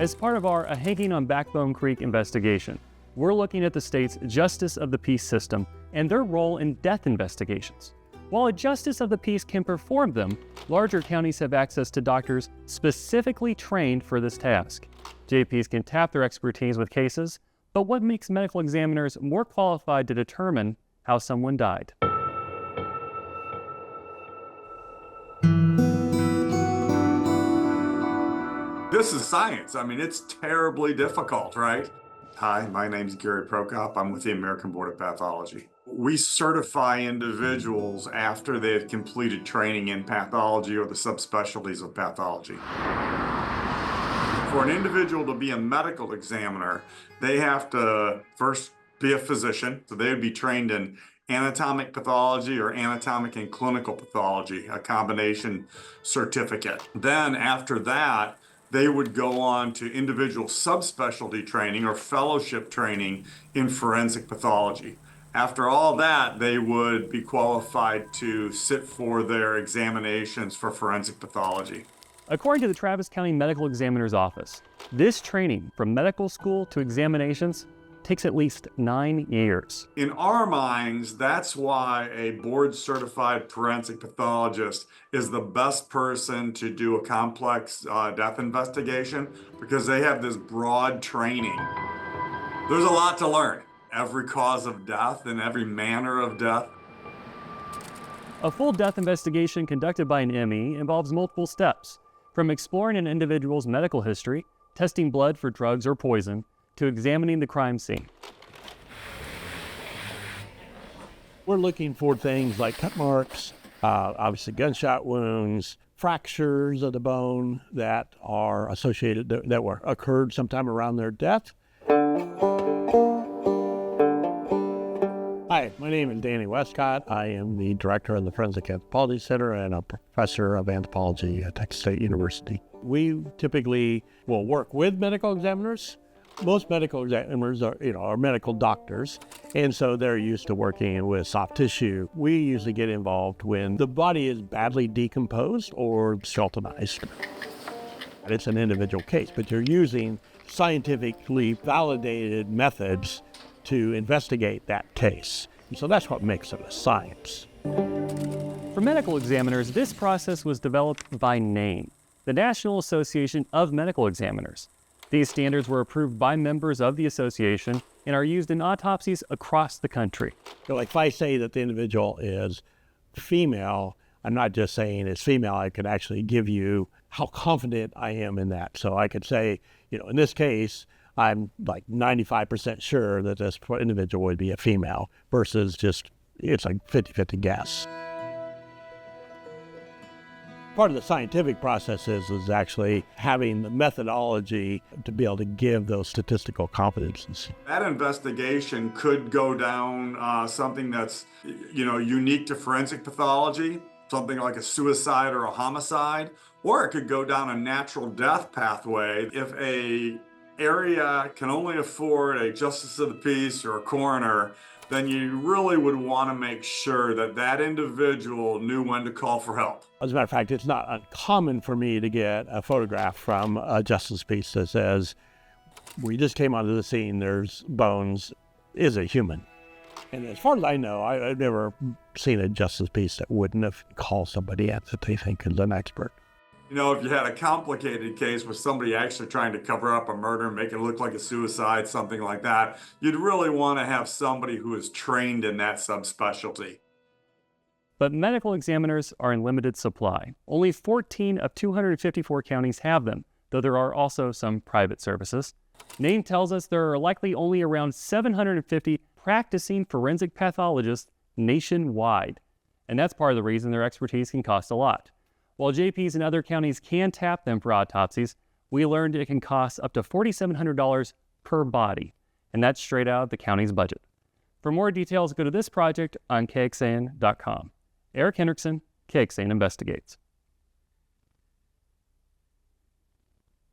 As part of our A Hanging on Backbone Creek investigation, we're looking at the state's Justice of the Peace system and their role in death investigations. While a Justice of the Peace can perform them, larger counties have access to doctors specifically trained for this task. JPs can tap their expertise with cases, but what makes medical examiners more qualified to determine how someone died? This is science. I mean, it's terribly difficult, right? Hi, my name's Gary Prokop. I'm with the American Board of Pathology. We certify individuals after they've completed training in pathology or the subspecialties of pathology. For an individual to be a medical examiner, they have to first be a physician. So they would be trained in anatomic pathology or anatomic and clinical pathology, a combination certificate. Then after that, they would go on to individual subspecialty training or fellowship training in forensic pathology. After all that, they would be qualified to sit for their examinations for forensic pathology. According to the Travis County Medical Examiner's Office, this training from medical school to examinations takes at least 9 years. In our minds, that's why a board-certified forensic pathologist is the best person to do a complex death investigation, because they have this broad training. There's a lot to learn. Every cause of death and every manner of death. A full death investigation conducted by an ME involves multiple steps, from exploring an individual's medical history, testing blood for drugs or poison, to examining the crime scene. We're looking for things like cut marks, obviously gunshot wounds, fractures of the bone that are associated, that were occurred sometime around their death. Hi, my name is Danny Westcott. I am the director of the Forensic Anthropology Center and a professor of anthropology at Texas State University. We typically will work with medical examiners. Most medical examiners are medical doctors, and so they're used to working with soft tissue. We usually get involved when the body is badly decomposed or skeletonized. It's an individual case, but you're using scientifically validated methods to investigate that case. And so that's what makes it a science. For medical examiners, this process was developed by NAME, the National Association of Medical Examiners. These standards were approved by members of the association and are used in autopsies across the country. So like if I say that the individual is female, I'm not just saying it's female, I could actually give you how confident I am in that. So I could say, in this case, I'm like 95% sure that this individual would be a female versus just, it's like 50-50 guess. Part of the scientific process is actually having the methodology to be able to give those statistical confidences. That investigation could go down something that's, unique to forensic pathology, something like a suicide or a homicide, or it could go down a natural death pathway. If a area can only afford a justice of the peace or a coroner, then you really would want to make sure that that individual knew when to call for help. As a matter of fact, it's not uncommon for me to get a photograph from a justice peace that says, we just came onto the scene, there's bones, is it human? And as far as I know, I've never seen a justice peace that wouldn't have called somebody in that they think is an expert. If you had a complicated case with somebody actually trying to cover up a murder, make it look like a suicide, something like that, you'd really want to have somebody who is trained in that subspecialty. But medical examiners are in limited supply. Only 14 of 254 counties have them, though there are also some private services. NAME tells us there are likely only around 750 practicing forensic pathologists nationwide. And that's part of the reason their expertise can cost a lot. While JPs in other counties can tap them for autopsies, we learned it can cost up to $4,700 per body, and that's straight out of the county's budget. For more details, go to this project on KXAN.com. Eric Hendrickson, KXAN Investigates.